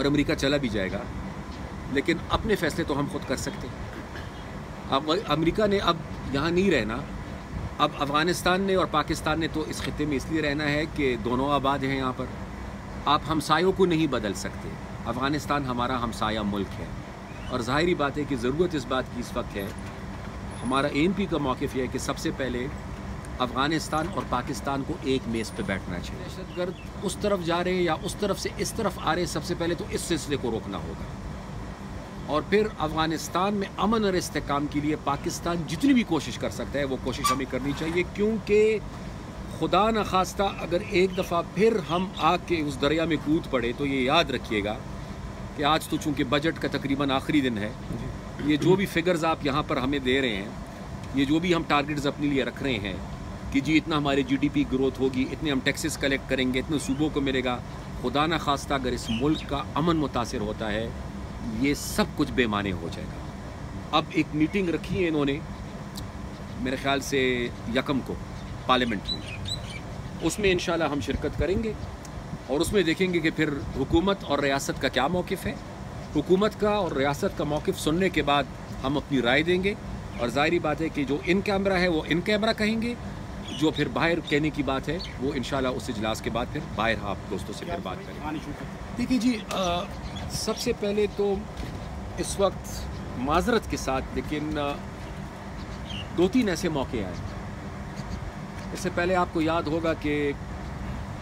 اور امریکہ چلا بھی جائے گا، لیکن اپنے فیصلے تو ہم خود کر سکتے ہیں۔ اب امریکہ نے اب یہاں نہیں رہنا، اب افغانستان نے اور پاکستان نے تو اس خطے میں اس لیے رہنا ہے کہ دونوں آباد ہیں یہاں پر۔ آپ ہمسایوں کو نہیں بدل سکتے، افغانستان ہمارا ہمسایہ ملک ہے، اور ظاہری بات ہے کہ ضرورت اس بات کی اس وقت ہے، ہمارا ANP کا موقف یہ ہے کہ سب سے پہلے افغانستان اور پاکستان کو ایک میز پہ بیٹھنا چاہیے۔ دہشت گرد اس طرف جا رہے ہیں یا اس طرف سے اس طرف آ رہے ہیں، سب سے پہلے تو اس سلسلے کو روکنا ہوگا، اور پھر افغانستان میں امن اور استحکام کے لیے پاکستان جتنی بھی کوشش کر سکتا ہے وہ کوشش ہمیں کرنی چاہیے، کیونکہ خدا نخواستہ اگر ایک دفعہ پھر ہم آگ کے اس دریا میں کود پڑے تو یہ یاد رکھیے گا کہ آج تو چونکہ بجٹ کا تقریباً آخری دن ہے، یہ جو بھی فگرز آپ یہاں پر ہمیں دے رہے ہیں، یہ جو بھی ہم ٹارگٹز اپنے لیے رکھ رہے ہیں کہ جی اتنا ہمارے GDP گروتھ ہوگی، اتنے ہم ٹیکسز کلیکٹ کریں گے، اتنے صوبوں کو ملے گا، خدا نخواستہ اگر اس ملک کا امن متاثر ہوتا ہے یہ سب کچھ بے معنی ہو جائے گا۔ اب ایک میٹنگ رکھی ہے انہوں نے میرے خیال سے 1 کو پارلیمنٹ میں، اس میں انشاءاللہ ہم شرکت کریں گے اور اس میں دیکھیں گے کہ پھر حکومت اور ریاست کا کیا موقف ہے۔ حکومت کا اور ریاست کا موقف سننے کے بعد ہم اپنی رائے دیں گے، اور ظاہری بات ہے کہ جو ان کیمرہ ہے وہ ان کیمرہ کہیں گے، جو پھر باہر کہنے کی بات ہے وہ انشاءاللہ اس اجلاس کے بعد پھر باہر آپ دوستوں سے پھر بات کریں گے۔ دیکھیے جی، سب سے پہلے تو اس وقت معذرت کے ساتھ لیکن 2-3 ایسے موقع آئے۔ اس سے پہلے آپ کو یاد ہوگا کہ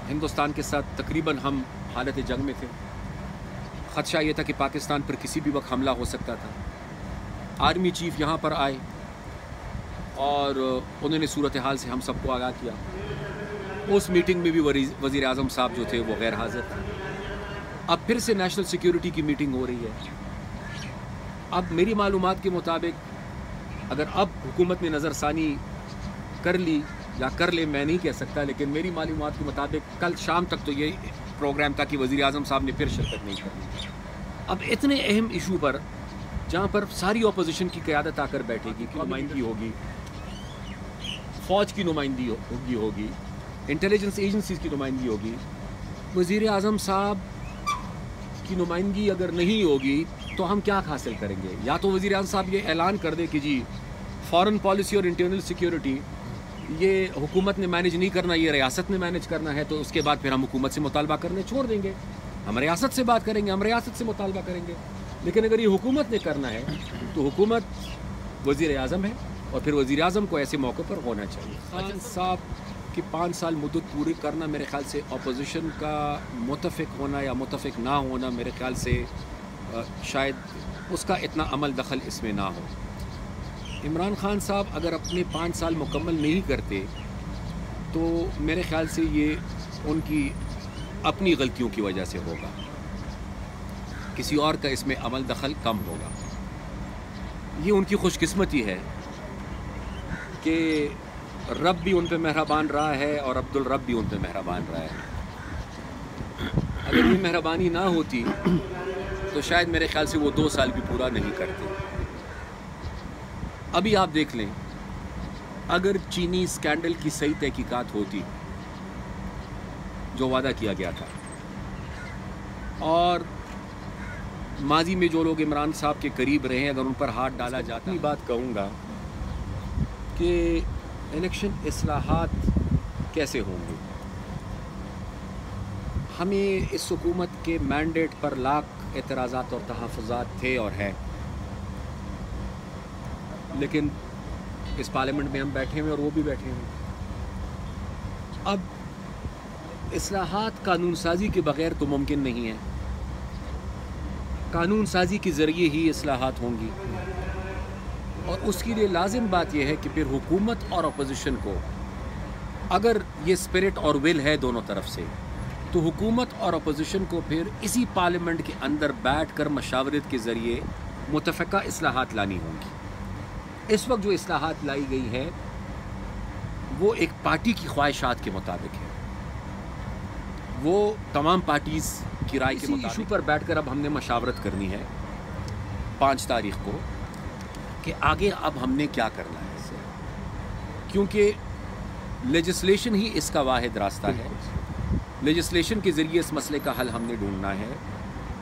ہندوستان کے ساتھ تقریباً ہم حالت جنگ میں تھے، خدشہ یہ تھا کہ پاکستان پر کسی بھی وقت حملہ ہو سکتا تھا۔ آرمی چیف یہاں پر آئے اور انہوں نے صورتحال سے ہم سب کو آگاہ کیا۔ اس میٹنگ میں بھی وزیر اعظم صاحب جو تھے وہ غیر حاضر تھے۔ اب پھر سے نیشنل سیکیورٹی کی میٹنگ ہو رہی ہے۔ اب میری معلومات کے مطابق اگر اب حکومت نے نظر ثانی کر لی یا کر لے میں نہیں کہہ سکتا، لیکن میری معلومات کے مطابق کل شام تک تو یہ پروگرام تھا کہ وزیر اعظم صاحب نے پھر شرکت نہیں کرنی۔ اب اتنے اہم ایشو پر جہاں پر ساری اپوزیشن کی قیادت آ کر بیٹھے گی، نمائندگی ہوگی، فوج کی نمائندگی ہوگی، انٹیلیجنس ایجنسیز کی نمائندگی ہوگی، وزیر اعظم صاحب کی نمائندگی اگر نہیں ہوگی تو ہم کیا حاصل کریں گے؟ یا تو وزیر اعظم صاحب یہ اعلان کر دے کہ جی فارن پالیسی اور انٹرنل سیکیورٹی یہ حکومت نے مینیج نہیں کرنا، یہ ریاست نے مینیج کرنا ہے، تو اس کے بعد پھر ہم حکومت سے مطالبہ کرنے چھوڑ دیں گے، ہم ریاست سے بات کریں گے، ہم ریاست سے مطالبہ کریں گے۔ لیکن اگر یہ حکومت نے کرنا ہے تو حکومت وزیر اعظم ہے، اور پھر وزیر اعظم کو ایسے موقع پر ہونا چاہیے۔ خان صاحب کی 5 سال مدت پوری کرنا، میرے خیال سے اپوزیشن کا متفق ہونا یا متفق نہ ہونا، میرے خیال سے شاید اس کا اتنا عمل دخل اس میں نہ ہو۔ عمران خان صاحب اگر اپنے 5 سال مکمل نہیں کرتے تو میرے خیال سے یہ ان کی اپنی غلطیوں کی وجہ سے ہوگا، کسی اور کا اس میں عمل دخل کم ہوگا۔ یہ ان کی خوش قسمتی ہے کہ رب بھی ان پہ مہربان رہا ہے اور عبدالرب بھی ان پہ مہربان رہا ہے۔ اگر یہ مہربانی نہ ہوتی تو شاید میرے خیال سے وہ 2 سال بھی پورا نہیں کرتے۔ ابھی آپ دیکھ لیں، اگر چینی اسکینڈل کی صحیح تحقیقات ہوتی جو وعدہ کیا گیا تھا، اور ماضی میں جو لوگ عمران صاحب کے قریب رہے ہیں اگر ان پر ہاتھ ڈالا جاتا، یہ بات کہوں گا کہ الیکشن اصلاحات کیسے ہوں گے۔ ہمیں اس حکومت کے مینڈیٹ پر لاکھ اعتراضات اور تحفظات تھے اور ہیں، لیکن اس پارلیمنٹ میں ہم بیٹھے ہوئے اور وہ بھی بیٹھے ہوئے۔ اب اصلاحات قانون سازی کے بغیر تو ممکن نہیں ہے، قانون سازی کے ذریعے ہی اصلاحات ہوں گی، اور اس کے لیے لازم بات یہ ہے کہ پھر حکومت اور اپوزیشن کو اگر یہ اسپرٹ اور ول ہے دونوں طرف سے، تو حکومت اور اپوزیشن کو پھر اسی پارلیمنٹ کے اندر بیٹھ کر مشاورت کے ذریعے متفقہ اصلاحات لانی ہوں گی۔ اس وقت جو اصلاحات لائی گئی ہے وہ ایک پارٹی کی خواہشات کے مطابق ہے، وہ تمام پارٹیز کی رائے کے مطابق۔ ایشو پر بیٹھ کر اب ہم نے مشاورت کرنی ہے 5 تاریخ کو کہ آگے اب ہم نے کیا کرنا ہے، اس سے کیونکہ لیجسلیشن ہی اس کا واحد راستہ ہے۔ لیجسلیشن کے ذریعے اس مسئلے کا حل ہم نے ڈھونڈنا ہے،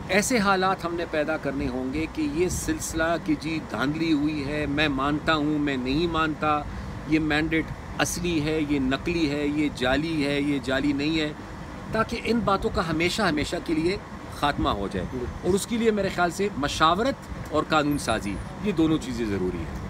ایسے حالات ہم نے پیدا کرنے ہوں گے کہ یہ سلسلہ کہ جی دھاندلی ہوئی ہے، میں مانتا ہوں، میں نہیں مانتا، یہ مینڈیٹ اصلی ہے، یہ نقلی ہے، یہ جعلی ہے، یہ جعلی نہیں ہے، تاکہ ان باتوں کا ہمیشہ ہمیشہ کے لیے خاتمہ ہو جائے. اور اس کے لیے میرے خیال سے مشاورت اور قانون سازی، یہ دونوں چیزیں ضروری ہیں.